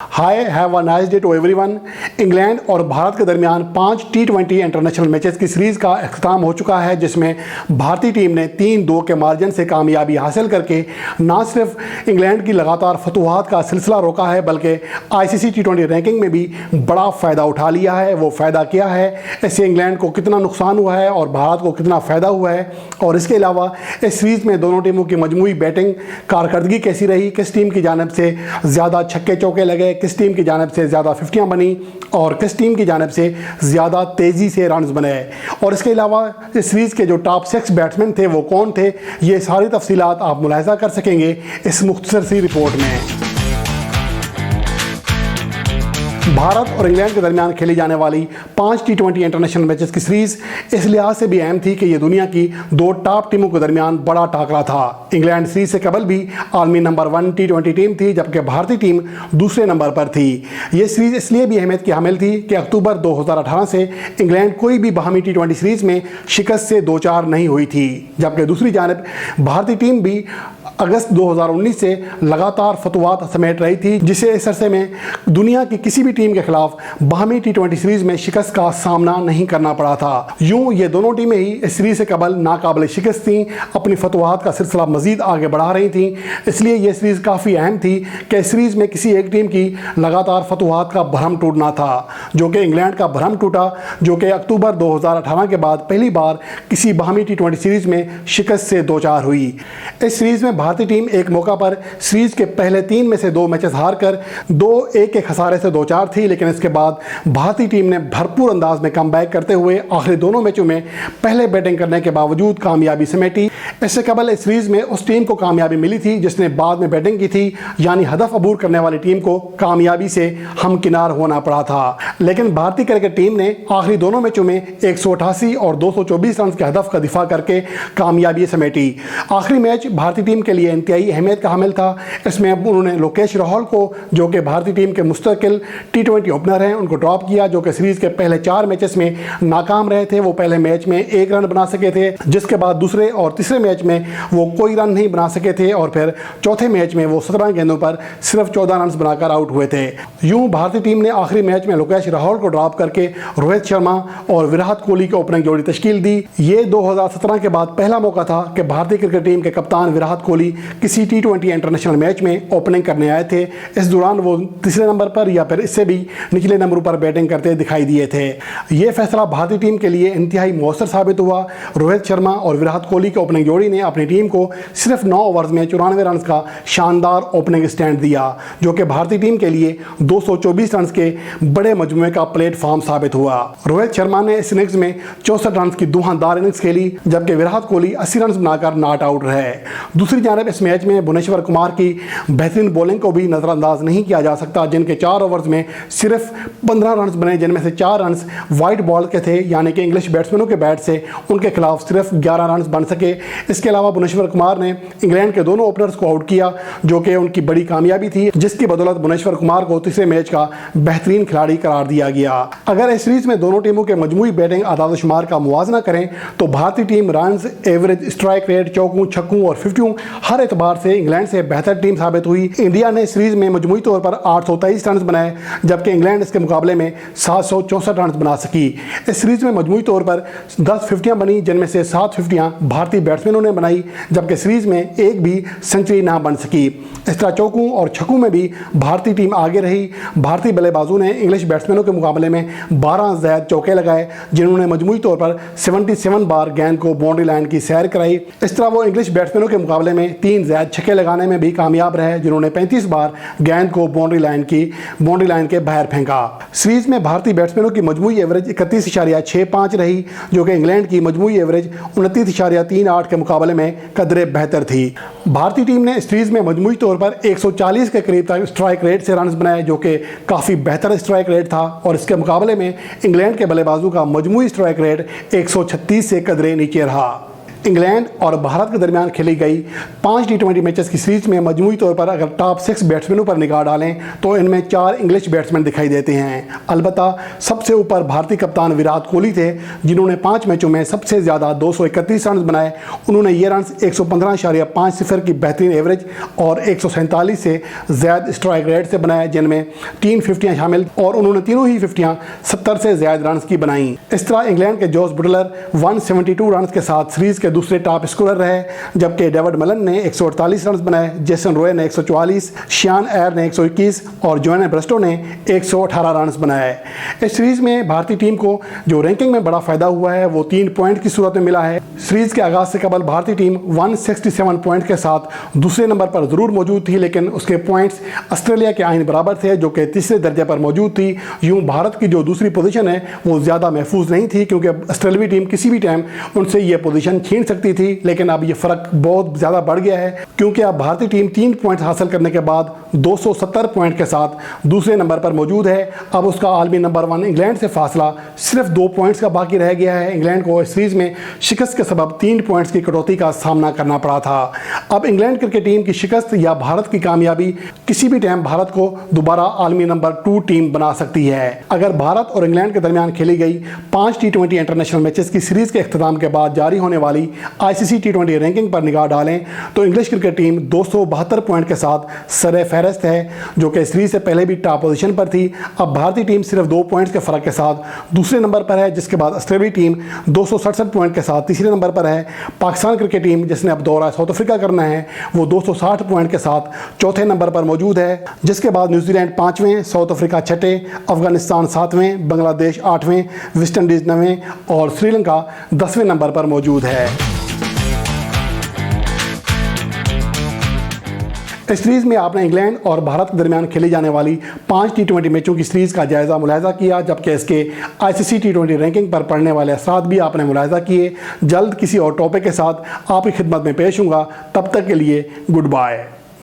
Hi have a nice day to everyone. England और भारत के दरमियान 5 T20 इंटरनेशनल मैचेस की सीरीज़ का अख्ताम हो चुका है, जिसमें भारतीय टीम ने 3-2 के मार्जिन से कामयाबी हासिल करके न सिर्फ इंग्लैंड की लगातार फतूहात का सिलसिला रोका है, बल्कि ICC T20 रैंकिंग में भी बड़ा फ़ायदा उठा लिया है। वो फ़ायदा क्या है, इससे इंग्लैंड को कितना नुकसान हुआ है और भारत को कितना फ़ायदा हुआ है, और इसके अलावा इस सीरीज़ में दोनों टीमों की मजमूई बैटिंग कारकर्दगी कैसी रही, किस टीम की जानिब से ज़्यादा छक्के चौके लगे, किस टीम की जानिब से ज़्यादा 50 बनी और किस टीम की जानिब से ज़्यादा तेज़ी से रन्स बने, और इसके अलावा इस सीरीज़ के जो टॉप 6 बैट्समैन थे वो कौन थे, ये सारी तफसीलात आप मुलाहिज़ा कर सकेंगे इस मुख्तसर सी रिपोर्ट में। भारत और इंग्लैंड के दरमियान खेली जाने वाली 5 T20 इंटरनेशनल मैचेस की सीरीज़ इस लिहाज से भी अहम थी कि ये दुनिया की 2 टॉप टीमों के दरमियान बड़ा टाकरा था। इंग्लैंड सीरीज़ से कबल भी आलमी नंबर 1 T20 टीम थी, जबकि भारतीय टीम दूसरे नंबर पर थी। ये सीरीज़ इसलिए भी अहमियत की हामिल थी कि अक्टूबर 2018 से इंग्लैंड कोई भी बाहमी T20 सीरीज़ में शिकस्त से 2-4 नहीं हुई थी, जबकि दूसरी जानब भारतीय टीम भी अगस्त 2019 से लगातार फतवात समेट रही थी, जिसे इस अरसे में दुनिया की किसी भी टीम के खिलाफ बाहमी T20 सीरीज में शिकस्त का सामना नहीं करना पड़ा था। यूं ये दोनों टीमें ही इस सीरीज से कबल नाकाबिल शिकस्त थीं, अपनी फतवात का सिलसिला मजीद आगे बढ़ा रही थीं। इसलिए यह सीरीज काफ़ी अहम थी कि इस सीरीज में किसी एक टीम की लगातार फतवात का भरम टूटना था, जो कि इंग्लैंड का भरम टूटा, जो कि अक्टूबर 2018 के बाद पहली बार किसी बाहमी T20 सीरीज में शिकस्त से 2-4 हुई। इस सीरीज में भारतीय टीम एक मौका पर सीरीज के पहले 3 में से 2 मैचेस हारकर 2-1 के खसारे से 2-4 थी, लेकिन इसके बाद भारतीय टीम ने भरपूर अंदाज में कमबैक करते हुए आखिरी दोनों मैचों में पहले बैटिंग करने के बावजूद कामयाबी समेटी। इससे कबल इस सीरीज में उस टीम को कामयाबी मिली थी जिसने बाद में बैटिंग की थी, यानी हदफ अबूर करने वाली टीम को कामयाबी से हमकिनार होना पड़ा था। लेकिन भारतीय क्रिकेट टीम ने आखिरी दोनों मैचों में 188 और 224 रन के हदफ का दिफा करके कामयाबी समेटी। आखिरी मैच भारतीय टीम के लिए इंतहाई अहमियत का हामिल था। इसमें उन्होंने लोकेश राहुल को, जो कि भारतीय टीम के मुस्तकिल T20 ओपनर हैं, उनको ड्रॉप किया, जो कि सीरीज के पहले 4 मैचेस में नाकाम रहे थे। वो पहले मैच में 1 रन बना सके थे, जिसके बाद दूसरे और तीसरे मैच में वो कोई रन नहीं बना सके थे, और फिर चौथे मैच में वो 17 गेंदों पर सिर्फ 14 रन बनाकर आउट हुए थे। यूं भारतीय टीम ने आखिरी मैच में लोकेश राहुल को ड्रॉप करके रोहित शर्मा और विराट कोहली की ओपनिंग जोड़ी तश्कील दी। ये 2017 के बाद पहला मौका था कि भारतीय क्रिकेट टीम के कप्तान विराट कोहली किसी T20 इंटरनेशनल मैच में ओपनिंग करने आए थे। इस दौरान वो तीसरे नंबर पर या फिर इससे भी निचले नंबर पर बैटिंग करते दिखाई दिए थे। ये फैसला भारतीय टीम के लिए इंतहाई मौसर साबित हुआ। रोहित शर्मा और विराट कोहली की ओपनिंग जोड़ी ने अपनी टीम को सिर्फ 9 ओवर्स में 94 रन का शानदार ओपनिंग स्टैंड दिया, जो कि भारतीय टीम के लिए 224 रन के बड़े मजमूए का प्लेटफॉर्म साबित हुआ। रोहित शर्मा ने इस इनिंग्स में 64 रन की धुआंधार इनिंग्स खेली, जबकि विराट कोहली 80 रन बनाकर नॉट आउट रहे। दूसरी जानब इस मैच में भुवनेश्वर कुमार की बेहतरीन बॉलिंग को भी नज़रअंदाज नहीं किया जा सकता, जिनके 4 ओवर्स में सिर्फ 15 रन बने, जिनमें से 4 रन वाइट बॉल के थे, यानी कि इंग्लिश बैट्समैनों के बैट से उनके खिलाफ सिर्फ 11 रन बन सके। इसके अलावा भुवनेश्वर कुमार ने इंग्लैंड के दोनों ओपनर्स को आउट किया, जो कि उनकी बड़ी कामयाबी थी, जिसकी बदौलत भुवनेश्वर कुमार को तीसरे मैच का बेहतरीन खिलाड़ी करार दिया गया। अगर इस सीरीज में दोनों टीमों के मजमूई बैटिंग आदाद शुमार का मुवाजना करें तो भारतीय team run, average, strike rate, चौकों, छक्कों और 50 हर एतबार से इंग्लैंड से बेहतर टीम साबित हुई। इंडिया ने सीरीज में मजमूई तौर पर 823 रन बनाए, जबकि इंग्लैंड इसके मुकाबले में 764 रन बना सकी। इस सीरीज में मजमूई तौर पर 10 50 बनी, जिनमें से 7 50 भारतीय बैट्समैनों ने बनाई, जबकि सीरीज में एक भी सेंचुरी ना बन सकी। इस तरह चौकों और छक्कों में भी भारतीय टीम आगे रही। भारतीय बल्लेबाजों ने इंग्लिश बैट्समैनों के मुकाबले में 12 ज़ायद चौके लगाए, जिन्होंने मजमूई तौर पर 77 बार गेंद को बाउंड्री लाइन की सैर कराई। इस तरह वो इंग्लिश बैट्समैनों के मुकाबले में 3 ज़ायद छक्के लगाने में भी कामयाब रहे, जिन्होंने 35 बार गेंद को बाउंड्री लाइन के बाहर फेंका। सीरीज में भारतीय बैट्समैनों की मजमूई एवरेज 31.65 रही, जो कि इंग्लैंड की मजमूई एवरेज 29.38 के मुकाबले में कदरे बेहतर थी। भारतीय टीम ने सीरीज में मजमूई तौर पर 140 के करीब तक स्ट्राइक रेट से रन बनाए, जो कि काफ़ी बेहतर स्ट्राइक रेट था, और इसके मुकाबले में इंग्लैंड के बल्लेबाजों का मजमूई स्ट्राइक रेट 136 से कदरे नीचे रहा। इंग्लैंड और भारत के दरमियान खेली गई 5 टी20 मैचेस की सीरीज में मजमूई तौर पर अगर टॉप 6 बैट्समैनों पर निगाह डालें तो इनमें 4 इंग्लिश बैट्समैन दिखाई देते हैं। अलबत्ता सबसे ऊपर भारतीय कप्तान विराट कोहली थे, जिन्होंने 5 मैचों में सबसे ज़्यादा 231 रन बनाए। उन्होंने ये रन 115.50 की बेहतरीन एवरेज और 147 से ज़्यादा स्ट्राइक रेट से बनाए, जिनमें 3 फिफ्टियाँ शामिल, और उन्होंने तीनों ही फिफ्टियाँ 70 से ज़्यादा रन की बनाई। इस तरह इंग्लैंड के जॉस बुटलर 172 रन के साथ सीरीज के दूसरे टॉप स्कोरर रहे, जबकि डेविड मिलन ने 148 रन बनाए, जेसन रॉय ने 144, शियान एयर ने 121 और जोएन ब्रेस्टो ने 118 रन बनाए। इस सीरीज में भारतीय टीम को जो रैंकिंग में बड़ा फायदा हुआ है वो 3 पॉइंट की सूरत में मिला है। सीरीज के आगाज से कबल भारतीय टीम 167 पॉइंट के साथ दूसरे नंबर पर जरूर मौजूद थी, लेकिन उसके पॉइंट्स ऑस्ट्रेलिया के आइन बराबर थे, जो कि तीसरे दर्जे पर मौजूद थी। यूं भारत की जो दूसरी पोजीशन है वो ज़्यादा महफूज नहीं थी, क्योंकि ऑस्ट्रेलियावी टीम किसी भी टाइम उनसे ये पोजीशन छीन सकती थी। लेकिन अब ये फ़र्क बहुत ज़्यादा बढ़ गया है, क्योंकि अब भारतीय टीम 3 पॉइंट हासिल करने के बाद 270 पॉइंट के साथ दूसरे नंबर पर मौजूद है। अब उसका आलमी नंबर 1 इंग्लैंड से फासला सिर्फ 2 पॉइंट्स का बाकी रह गया है। इंग्लैंड को इस सीरीज में शिकस्त के सबब 3 पॉइंट्स की कटौती का सामना करना पड़ा था। अब इंग्लैंड क्रिकेट टीम की शिकस्त या भारत की कामयाबी किसी भी टाइम भारत को दोबारा आलमी नंबर 2 टीम बना सकती है। अगर भारत और इंग्लैंड के दरमियान खेली गई 5 टी20 इंटरनेशनल मैचेस की सीरीज के इख्तिताम के बाद जारी होने वाली आईसीसी टी20 रैंकिंग पर निगाह डालें तो इंग्लिश क्रिकेट टीम 272 पॉइंट के साथ सरे फहरिस्त है, जो कि सीरीज से पहले भी टॉप पोजीशन पर थी। अब भारतीय टीम सिर्फ 2 पॉइंट्स के फर्क के साथ दूसरे नंबर पर है, जिसके बाद ऑस्ट्रेलियाई टीम 267 पॉइंट के साथ तीसरे नंबर पर है। पाकिस्तान क्रिकेट टीम, जिसने अब दौरा साउथ अफ्रीका करना है, वो 260 पॉइंट के साथ चौथे नंबर पर मौजूद है, जिसके बाद न्यूजीलैंड 5वें, साउथ अफ्रीका 6ठे, अफगानिस्तान 7वें, बांग्लादेश 8वें, वेस्ट इंडीज़ 9वें और श्रीलंका 10वें नंबर पर मौजूद है। इस सीरीज़ में आपने इंग्लैंड और भारत के दरमियान खेली जाने वाली 5 टी20 मैचों की सीरीज़ का जायज़ा मुलाहिज़ा किया, जबकि इसके आईसीसी टी20 रैंकिंग पर पड़ने वाले असरात भी आपने मुलाहिज़ा किए। जल्द किसी और टॉपिक के साथ आपकी खिदमत में पेश हूँगा। तब तक के लिए गुड बाय।